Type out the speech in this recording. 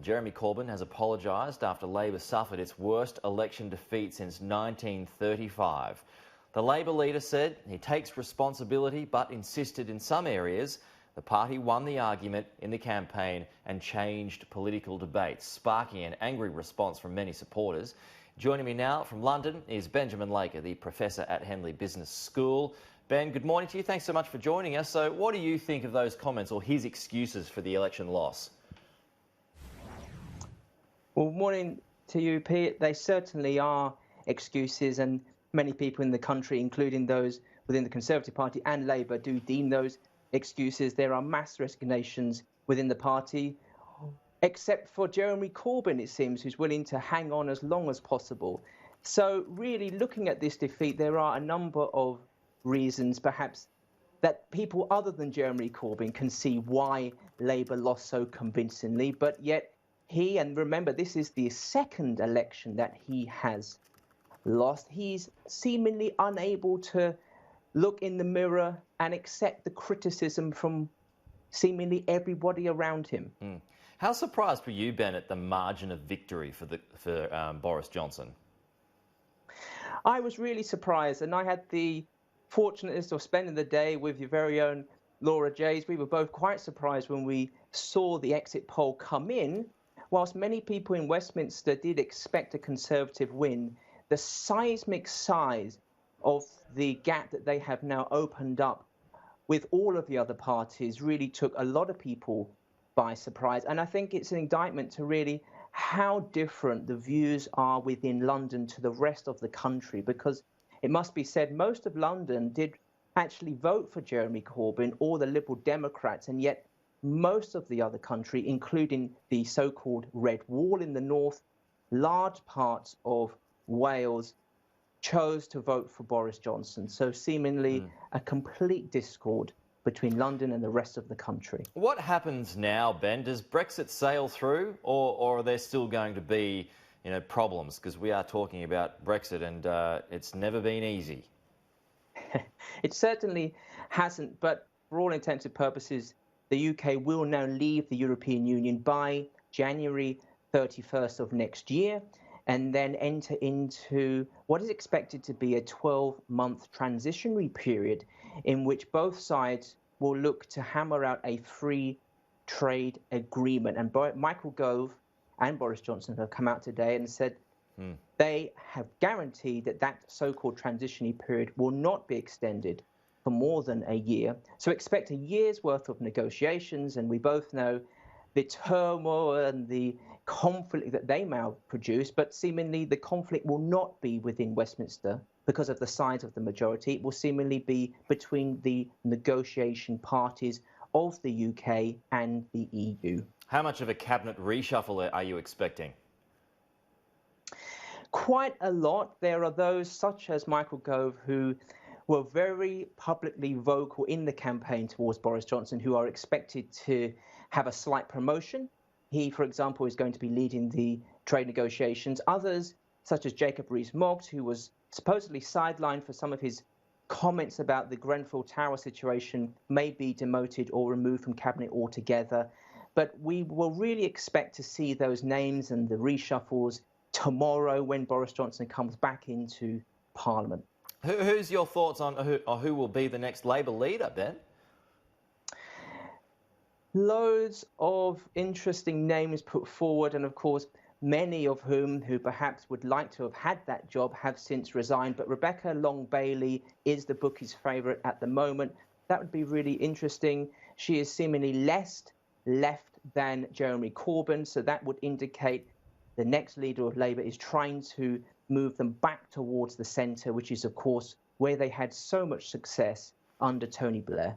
Jeremy Corbyn has apologised after Labor suffered its worst election defeat since 1935. The Labor leader said he takes responsibility but insisted in some areas the party won the argument in the campaign and changed political debates, sparking an angry response from many supporters. Joining me now from London is Benjamin Laker, the professor at Henley Business School. Ben, good morning to you. Thanks so much for joining us. So what do you think of those comments or his excuses for the election loss? Well, morning to you, Pete. They certainly are excuses, and many people in the country, including those within the Conservative Party and Labour, do deem those excuses. There are mass resignations within the party, except for Jeremy Corbyn, it seems, who's willing to hang on as long as possible. So really, looking at this defeat, there are a number of reasons, perhaps, that people other than Jeremy Corbyn can see why Labour lost so convincingly, but yet he, and remember, this is the second election that he has lost, he's seemingly unable to look in the mirror and accept the criticism from seemingly everybody around him. How surprised were you, Ben, at the margin of victory for Boris Johnson? I was really surprised, and I had the fortunateness of spending the day with your very own Laura Jays. We were both quite surprised when we saw the exit poll come in. Whilst many people in Westminster did expect a Conservative win, the seismic size of the gap that they have now opened up with all of the other parties really took a lot of people by surprise. And I think it's an indictment to really how different the views are within London to the rest of the country, because it must be said most of London did actually vote for Jeremy Corbyn or the Liberal Democrats, and yet most of the other country, including the so-called Red Wall in the north, large parts of Wales, chose to vote for Boris Johnson. So seemingly a complete discord between London and the rest of the country. What happens now, Ben? Does Brexit sail through, or are there still going to be, problems? Because we are talking about Brexit, and it's never been easy. It certainly hasn't, but for all intents and purposes, the UK will now leave the European Union by January 31st of next year, and then enter into what is expected to be a 12-month transitionary period in which both sides will look to hammer out a free trade agreement. And Michael Gove and Boris Johnson have come out today and said they have guaranteed that that so-called transitionary period will not be extended for more than a year. So expect a year's worth of negotiations, and we both know the turmoil and the conflict that they may produce, but seemingly the conflict will not be within Westminster because of the size of the majority. It will seemingly be between the negotiation parties of the UK and the EU. How much of a cabinet reshuffle are you expecting? Quite a lot. There are those such as Michael Gove who were very publicly vocal in the campaign towards Boris Johnson, who are expected to have a slight promotion. He, for example, is going to be leading the trade negotiations. Others, such as Jacob Rees-Mogg, who was supposedly sidelined for some of his comments about the Grenfell Tower situation, may be demoted or removed from cabinet altogether. But we will really expect to see those names and the reshuffles tomorrow when Boris Johnson comes back into Parliament. Who's your thoughts on who will be the next Labor leader, Ben? Loads of interesting names put forward, and of course, many of whom who perhaps would like to have had that job have since resigned. But Rebecca Long-Bailey is the bookie's favourite at the moment. That would be really interesting. She is seemingly less left than Jeremy Corbyn, so that would indicate the next leader of Labour is trying to move them back towards the centre, which is, of course, where they had so much success under Tony Blair.